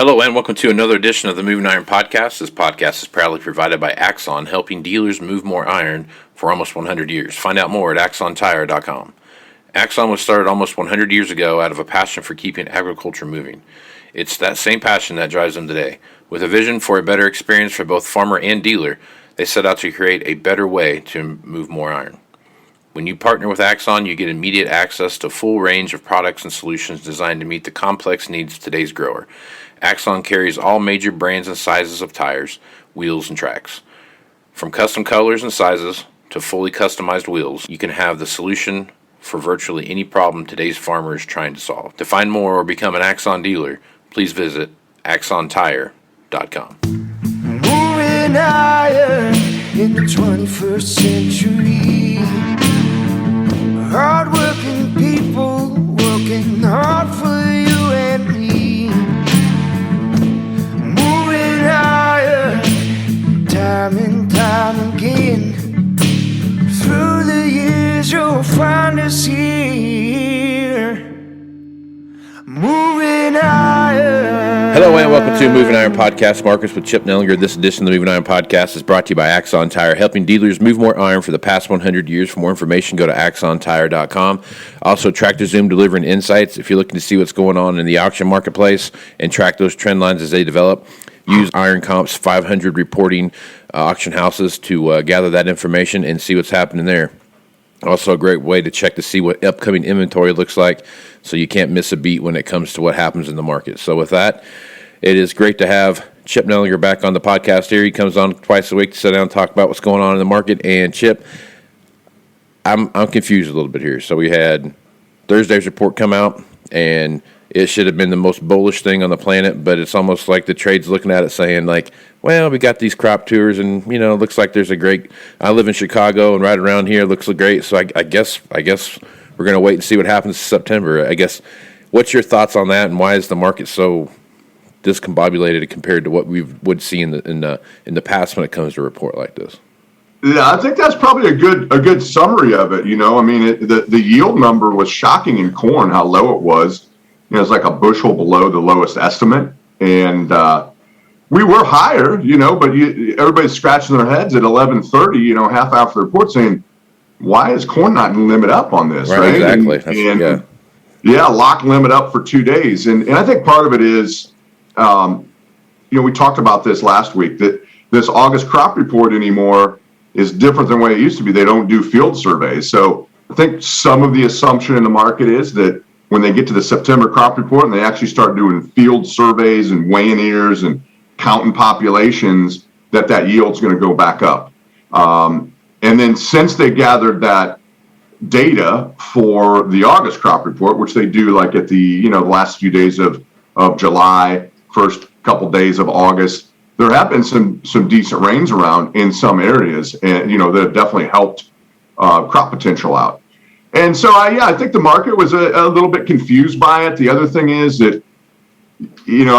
Hello and welcome to another edition of the Moving Iron Podcast. This podcast is proudly provided by Axon, helping dealers move more iron for almost 100 years. Find out more at axontire.com. Axon was started almost 100 years ago out of a passion for keeping agriculture moving. It's that same passion that drives them today. With a vision for a better experience for both farmer and dealer, they set out to create a better way to move more iron. When you partner with Axon, you get immediate access to a full range of products and solutions designed to meet the complex needs of today's grower. Axon carries all major brands and sizes of tires, wheels, and tracks. From custom colors and sizes to fully customized wheels, you can have the solution for virtually any problem today's farmer is trying to solve. To find more or become an Axon dealer, please visit axontire.com. Moving iron in the 21st century. Hard-working people working hard for you and me. Moving iron, time and time again. Through the years you'll find us here. Moving iron. Hello and welcome to Moving Iron Podcast Markets with Chip Nellinger. This edition of the Moving Iron Podcast is brought to you by Axon Tire, helping dealers move more iron for the past 100 years. For more information, go to axontire.com. Also, tractorzoom delivering insights. If you're looking to see what's going on in the auction marketplace and track those trend lines as they develop, use Iron Comp's 500 reporting auction houses to gather that information and see what's happening there. Also a great way to check to see what upcoming inventory looks like so you can't miss a beat when it comes to what happens in the market. So with that, it is great to have Chip Nellinger back on the podcast here. He comes on twice a week to sit down and talk about what's going on in the market. And Chip, I'm confused a little bit here. So we had Thursday's report come out, and it should have been the most bullish thing on the planet, but it's almost like the trade's looking at it saying like, well, we got these crop tours and, you know, it looks like there's a great, I live in Chicago and right around here it looks great. So I guess we're going to wait and see what happens in September. I guess, what's your thoughts on that, and why is the market so discombobulated compared to what we would see in the past when it comes to a report like this? Yeah, I think that's probably a good summary of it. You know, I mean, the yield number was shocking in corn, how low it was. You know, it's like a bushel below the lowest estimate. And we were higher, you know, but everybody's scratching their heads at 11:30, you know, half after the report saying, why is corn not limit up on this? Right? Exactly. Lock limit up for 2 days. And I think part of it is, you know, we talked about this last week, that this August crop report anymore is different than what it used to be. They don't do field surveys. So I think some of the assumption in the market is that when they get to the September crop report and they actually start doing field surveys and weighing ears and counting populations, that yield's going to go back up. And then since they gathered that data for the August crop report, which they do like at the, you know, the last few days of July, first couple days of August, there have been some decent rains around in some areas, and, you know, that have definitely helped crop potential out. And so, I think the market was a little bit confused by it. The other thing is that, you know,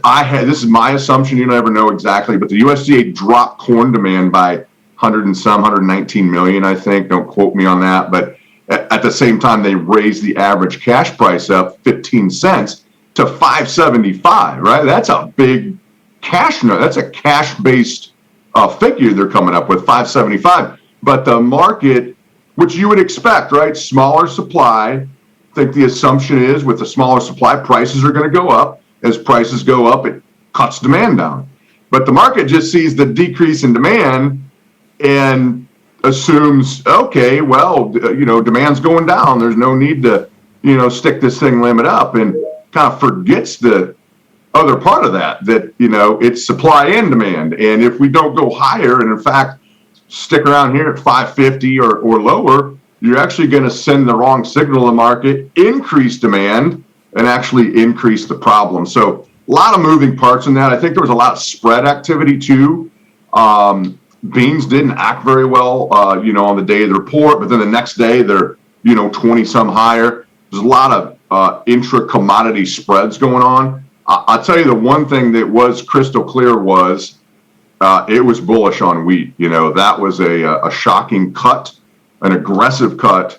I had, this is my assumption, you never know exactly, but the USDA dropped corn demand by 119 million, I think. Don't quote me on that. But at the same time, they raised the average cash price up 15 cents to $5.75, right? That's a big cash note. That's a cash-based figure they're coming up with, $5.75. But the market, which you would expect, right? Smaller supply. I think the assumption is with the smaller supply, prices are going to go up. As prices go up, it cuts demand down. But the market just sees the decrease in demand and assumes, okay, well, you know, demand's going down. There's no need to, you know, stick this thing limit up, and kind of forgets the other part of that, you know, it's supply and demand. And if we don't go higher, and in fact, stick around here at 550 or lower, you're actually going to send the wrong signal to the market, increase demand, and actually increase the problem. So a lot of moving parts in that. I think there was a lot of spread activity too. Beans didn't act very well, you know, on the day of the report, but then the next day they're, you know, 20 some higher. There's a lot of intra-commodity spreads going on. I'll tell you the one thing that was crystal clear was it was bullish on wheat. You know, that was a shocking cut, an aggressive cut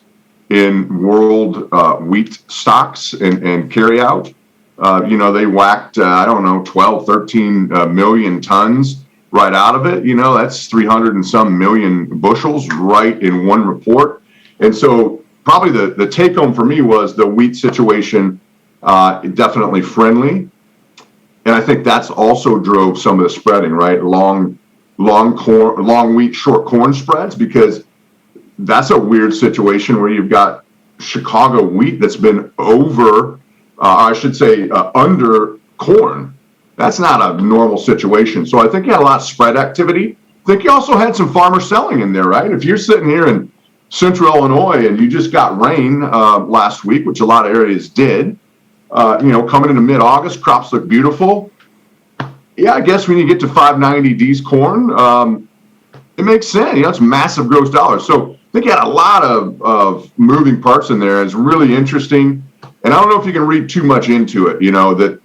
in world wheat stocks and carry out. They whacked, 12, 13 million tons right out of it. That's 300 and some million bushels right in one report. And so probably the take home for me was the wheat situation definitely friendly. And I think that's also drove some of the spreading, right? Long wheat, short corn spreads, because that's a weird situation where you've got Chicago wheat that's been under corn. That's not a normal situation. So I think you had a lot of spread activity. I think you also had some farmer selling in there, right? If you're sitting here in central Illinois and you just got rain last week, which a lot of areas did, coming into mid-August, crops look beautiful. Yeah, I guess when you get to 590 D's corn, it makes sense. It's massive gross dollars. So I think you had a lot of moving parts in there. It's really interesting. And I don't know if you can read too much into it, that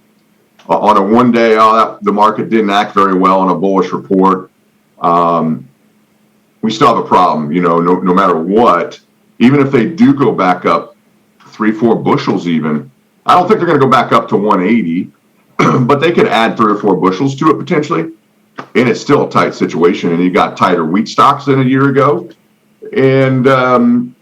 on a one day, the market didn't act very well on a bullish report. We still have a problem, no matter what. Even if they do go back up 3-4 bushels even, I don't think they're going to go back up to 180, but they could add 3 or 4 bushels to it potentially. And it's still a tight situation. And you got tighter wheat stocks than a year ago. And, and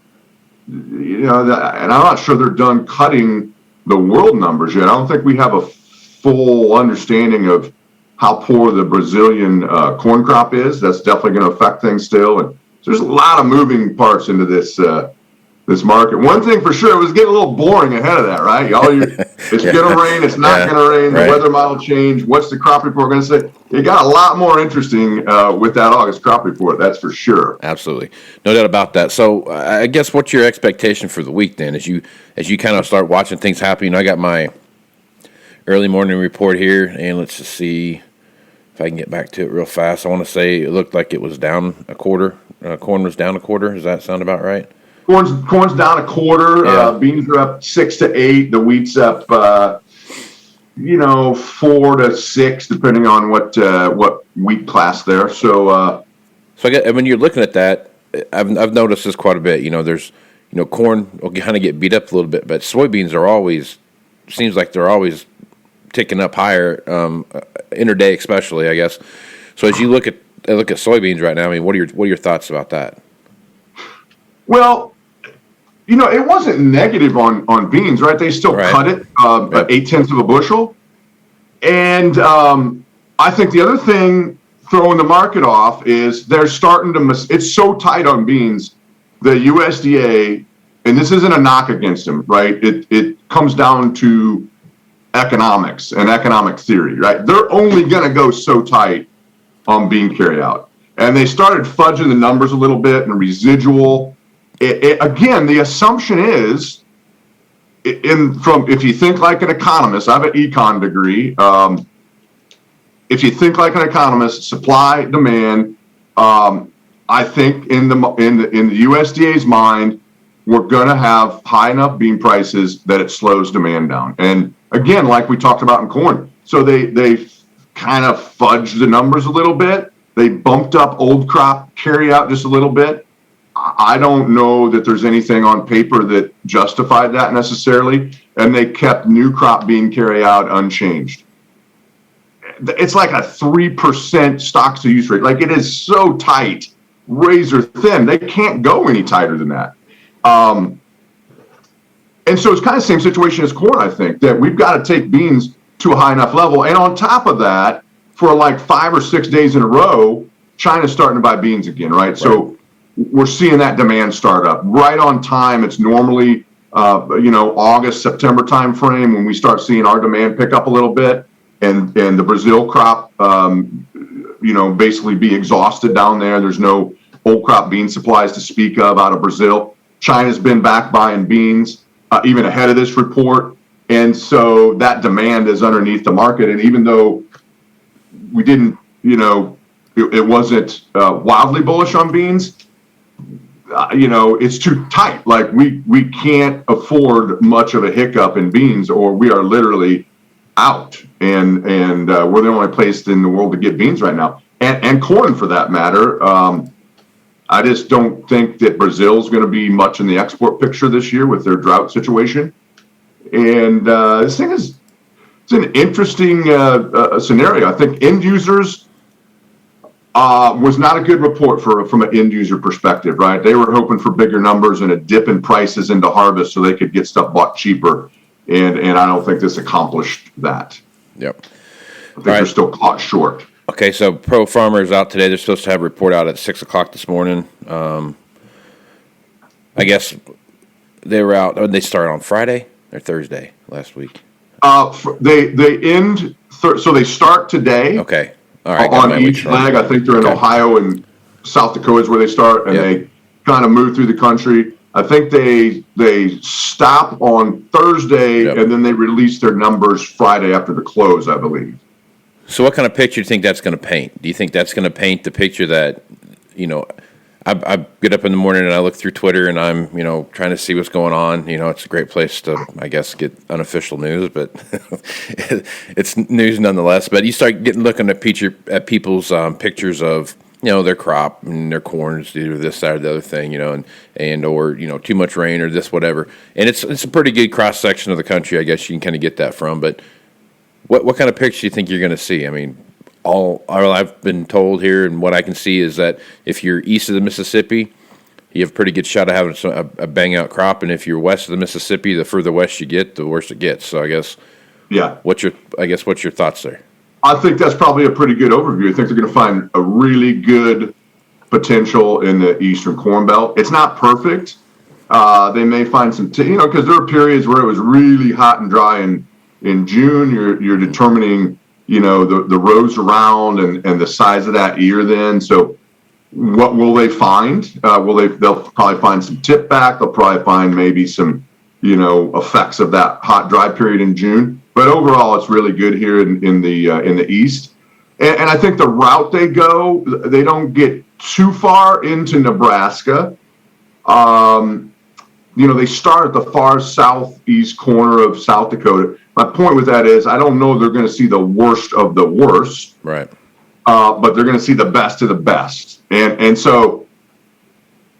I'm not sure they're done cutting the world numbers yet. I don't think we have a full understanding of how poor the Brazilian corn crop is. That's definitely going to affect things still. And there's a lot of moving parts into this market. One thing for sure, it was getting a little boring ahead of that, right? It's going to rain, it's not going to rain, the weather model change, what's the crop report going to say? It got a lot more interesting with that August crop report, that's for sure. Absolutely. No doubt about that. So I guess what's your expectation for the week then as you kind of start watching things happen? I got my early morning report here, and let's just see if I can get back to it real fast. I want to say it looked like it was down a quarter. Corn was down a quarter. Does that sound about right? Corn's down a quarter. Yeah. Beans are up 6 to 8. The wheat's up, 4 to 6, depending on what wheat class there. So I guess when you're looking at that, I've noticed this quite a bit. There's corn will kind of get beat up a little bit, but soybeans are always ticking up higher, interday especially, I guess. So as you look at soybeans right now, I mean, what are your thoughts about that? Well, it wasn't negative on beans, right? They still cut it 0.8 of a bushel. And I think the other thing throwing the market off is they're starting to it's so tight on beans. The USDA, and this isn't a knock against them, right? It comes down to economics and economic theory, right? They're only going to go so tight on bean carryout. And they started fudging the numbers a little bit and residual. Again, the assumption is, if you think like an economist, I have an econ degree. If you think like an economist, supply, demand, I think in the USDA's mind, we're going to have high enough bean prices that it slows demand down. And again, like we talked about in corn, so they kind of fudged the numbers a little bit. They bumped up old crop carryout just a little bit. I don't know that there's anything on paper that justified that necessarily, and they kept new crop bean carryout unchanged. It's like a 3% stocks to use rate. Like, it is so tight, razor thin. They can't go any tighter than that. And so it's kind of the same situation as corn, I think, that we've got to take beans to a high enough level. And on top of that, for like 5 or 6 days in a row, China's starting to buy beans again, right? So we're seeing that demand start up right on time. It's normally, August, September time frame when we start seeing our demand pick up a little bit, and the Brazil crop, basically be exhausted down there. There's no old crop bean supplies to speak of out of Brazil. China's been back buying beans even ahead of this report, and so that demand is underneath the market. And even though we didn't, it wasn't wildly bullish on beans, it's too tight. Like, we can't afford much of a hiccup in beans, or we are literally out. And we're the only place in the world to get beans right now, and corn for that matter. I just don't think that Brazil's going to be much in the export picture this year with their drought situation. And this thing is, an interesting scenario. I think end users was not a good report from an end user perspective, right? They were hoping for bigger numbers and a dip in prices into harvest so they could get stuff bought cheaper. And I don't think this accomplished that. Yep. I think they're still caught short. Okay, so Pro Farmer's out today. They're supposed to have a report out at 6 o'clock this morning. I guess they were out. They started on Friday or Thursday last week? They end, so they start today. Okay. All right. On each leg. I think they're in Ohio and South Dakota is where they start, and they kind of move through the country. I think they stop on Thursday, and then they release their numbers Friday after the close, I believe. So what kind of picture do you think that's going to paint? Do you think that's going to paint the picture that, I get up in the morning and I look through Twitter and I'm, trying to see what's going on. It's a great place to, I guess, get unofficial news, but it's news nonetheless. But you start looking at people's pictures of, their crop and their corns, either this, that, or the other thing, or too much rain or this, whatever. And it's a pretty good cross section of the country, I guess you can kind of get that from. But what kind of picture do you think you're going to see? I mean, all I've been told here and what I can see is that if you're east of the Mississippi, you have a pretty good shot of having a bang out crop, and if you're west of the Mississippi, the further west you get, the worse it gets. So I guess, what's your thoughts there? I think that's probably a pretty good overview. I think they're going to find a really good potential in the Eastern Corn Belt. It's not perfect. They may find some, because there are periods where it was really hot and dry in June. You're determining, the rows around and the size of that ear then. So what will they find? They'll probably find some tip back. They'll probably find maybe some, effects of that hot, dry period in June. But overall, it's really good here in the East. And I think the route they go, they don't get too far into Nebraska. They start at the far southeast corner of South Dakota. My point with that is I don't know they're going to see the worst of the worst. Right. But they're going to see the best of the best. And so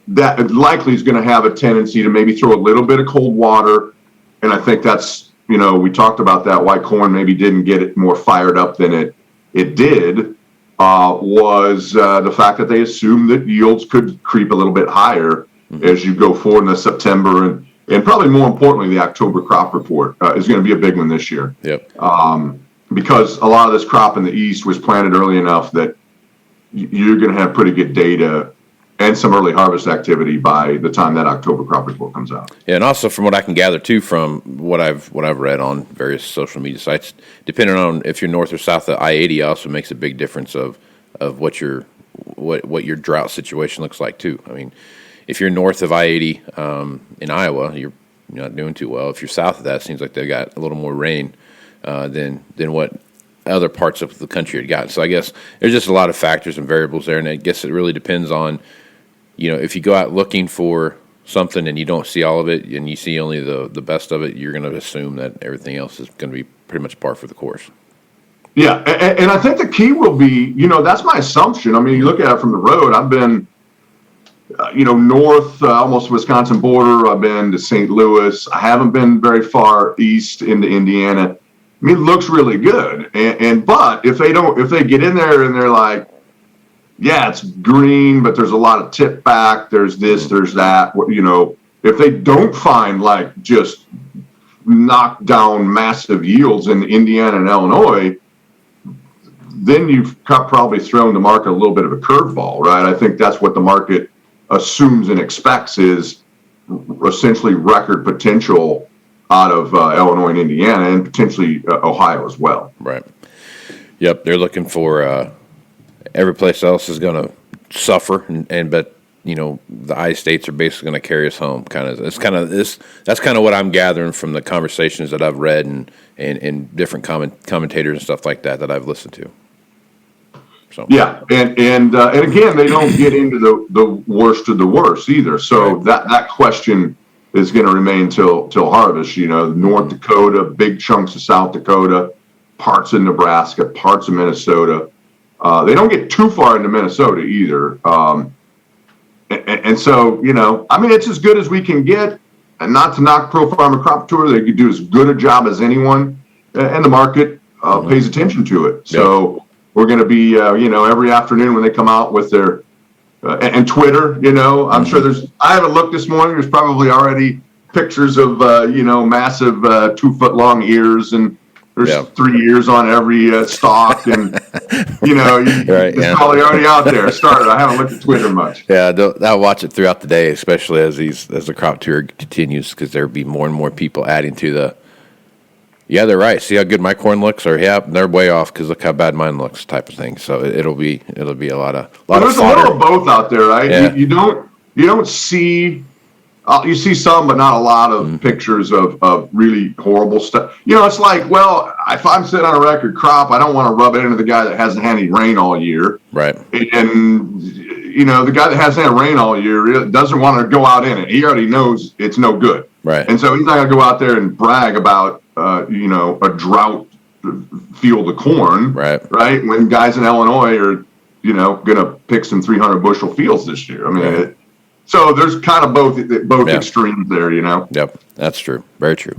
that likely is going to have a tendency to maybe throw a little bit of cold water. And I think that's, we talked about that, why corn maybe didn't get it more fired up than it did, was the fact that they assumed that yields could creep a little bit higher as you go forward in the September and probably more importantly, the October crop report is going to be a big one this year. Yep. Because a lot of this crop in the East was planted early enough that you're going to have pretty good data and some early harvest activity by the time that October crop report comes out. Yeah, and also from what I can gather too, from what I've read on various social media sites, depending on if you're north or south of I-80, also makes a big difference of what your drought situation looks like too. I mean, if you're north of I-80 in Iowa, you're not doing too well. If you're south of that, it seems like they got a little more rain than what other parts of the country had gotten. So I guess there's just a lot of factors and variables there, and I guess it really depends on, if you go out looking for something and you don't see all of it and you see only the best of it, you're going to assume that everything else is going to be pretty much par for the course. Yeah, and I think the key will be, that's my assumption. I mean, you look at it from the road. I've been north, almost Wisconsin border. I've been to St. Louis. I haven't been very far east into Indiana. I mean, it looks really good. But if they get in there and they're like, yeah, it's green, but there's a lot of tip back. There's this, there's that. If they don't find like just knock down massive yields in Indiana and Illinois, then you've probably thrown the market a little bit of a curveball, right? I think that's what the market assumes and expects is essentially record potential out of Illinois and Indiana and potentially Ohio as well. Right. Yep. They're looking for every place else is going to suffer, but the I states are basically going to carry us home. That's kind of what I'm gathering from the conversations that I've read and different commentators and stuff like that I've listened to. So yeah, and again, they don't get into the worst of the worst either. So right. that question is going to remain till harvest. North Dakota, big chunks of South Dakota, parts of Nebraska, parts of Minnesota. They don't get too far into Minnesota either. And so, it's as good as we can get. And not to knock Pro Farmer Crop Tour, they could do as good a job as anyone. and the market pays attention to it. So we're going to be, every afternoon when they come out with their and Twitter, I'm sure I haven't looked this morning. There's probably already pictures of, massive 2 foot long ears, and there's 3 ears on every stalk, and it's probably already out there. I haven't looked at Twitter much. Yeah, I'll watch it throughout the day, especially as the crop tour continues, because there'll be more and more people adding to the. Yeah, they're right. See how good my corn looks, or they're way off because look how bad mine looks, type of thing. So it'll be a lot of. There's a little of both out there, right? Yeah. You don't see. You see some, but not a lot of pictures of really horrible stuff. It's like, well, if I'm sitting on a record crop, I don't want to rub it into the guy that hasn't had any rain all year. Right. And, the guy that hasn't had rain all year doesn't want to go out in it. He already knows it's no good. Right. And so he's not going to go out there and brag about, a drought field of corn. Right. Right. When guys in Illinois are, going to pick some 300 bushel fields this year. I mean, so there's kind of both extremes there, Yep, that's true. Very true.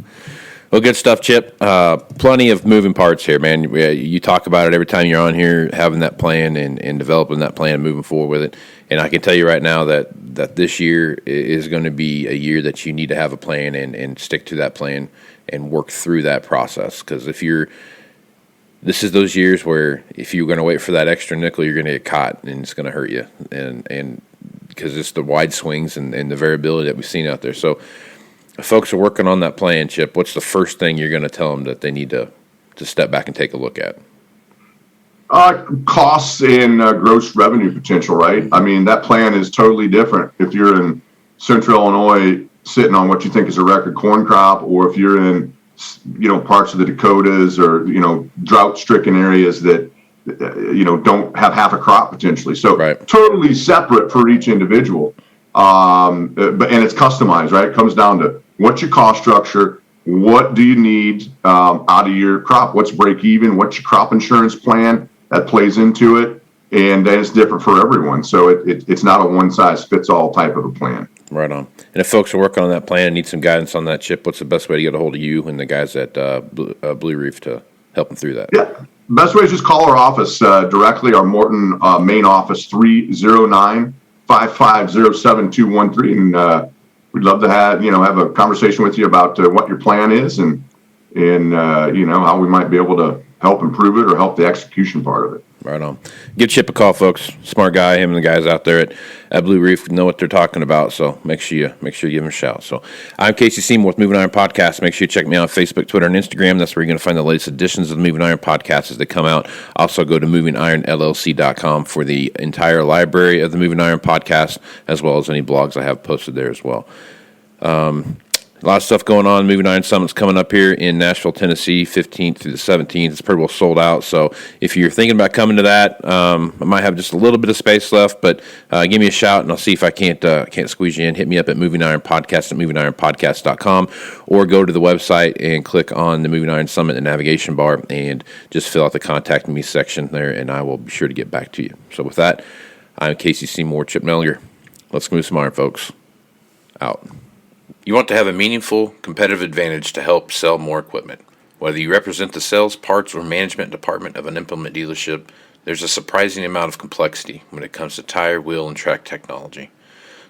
Well, good stuff, Chip. Plenty of moving parts here, man. You talk about it every time you're on here, having that plan and developing that plan and moving forward with it. And I can tell you right now that this year is going to be a year that you need to have a plan and stick to that plan and work through that process. Because this is those years where if you're going to wait for that extra nickel, you're going to get caught and it's going to hurt you. And because it's the wide swings and the variability that we've seen out there. So if folks are working on that plan, Chip, what's the first thing you're going to tell them that they need to step back and take a look at? Costs and gross revenue potential, right? I mean, that plan is totally different if you're in central Illinois sitting on what you think is a record corn crop, or if you're in, parts of the Dakotas or, drought-stricken areas that, don't have half a crop potentially. So totally separate for each individual. And it's customized, right? It comes down to what's your cost structure, what do you need out of your crop, what's break even, what's your crop insurance plan that plays into it, and then it's different for everyone. So it's not a one size fits all type of a plan. Right on. And if folks are working on that plan and need some guidance on that, Chip, what's the best way to get a hold of you and the guys at Blue Reef to help them through that? Yeah. Best way is just call our office directly, our Morton main office, 309-550-7213. And we'd love to have a conversation with you about what your plan is and how we might be able to help improve it or help the execution part of it. Right on. Give Chip a call, folks. Smart guy. Him and the guys out there at Blue Reef know what they're talking about. So make sure you give them a shout. So I'm Casey Seymour with Moving Iron Podcast. Make sure you check me out on Facebook, Twitter, and Instagram. That's where you're going to find the latest editions of the Moving Iron Podcast as they come out. Also go to MovingIronLLC.com for the entire library of the Moving Iron Podcast, as well as any blogs I have posted there as well. A lot of stuff going on. Moving Iron Summit's coming up here in Nashville, Tennessee, 15th through the 17th. It's pretty well sold out. So if you're thinking about coming to that, I might have just a little bit of space left, but give me a shout and I'll see if I can't squeeze you in. Hit me up at Moving Iron Podcast at MovingIronPodcast.com, or go to the website and click on the Moving Iron Summit in the navigation bar and just fill out the contact me section there, and I will be sure to get back to you. So with that, I'm Casey Seymour, Chip Nellinger. Let's move some iron, folks. Out. You want to have a meaningful competitive advantage to help sell more equipment. Whether you represent the sales, parts, or management department of an implement dealership, there's a surprising amount of complexity when it comes to tire, wheel, and track technology.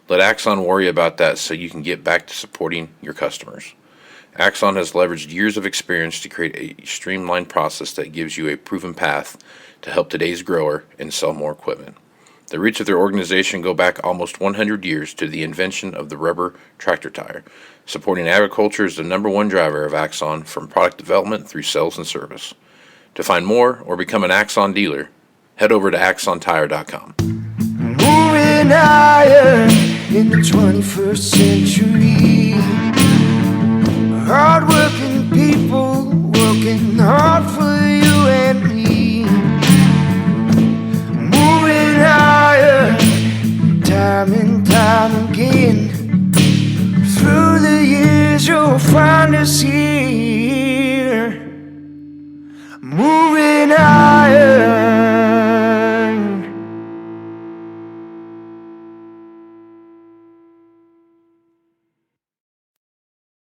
Let Axon worry about that so you can get back to supporting your customers. Axon has leveraged years of experience to create a streamlined process that gives you a proven path to help today's grower and sell more equipment. The roots of their organization go back almost 100 years to the invention of the rubber tractor tire. Supporting agriculture is the number one driver of Axon, from product development through sales and service. To find more or become an Axon dealer, head over to axontire.com. Moving higher in the 21st century. Hard-working people working hard for you and me. Moving higher, time and time again. Through the years you'll find us here.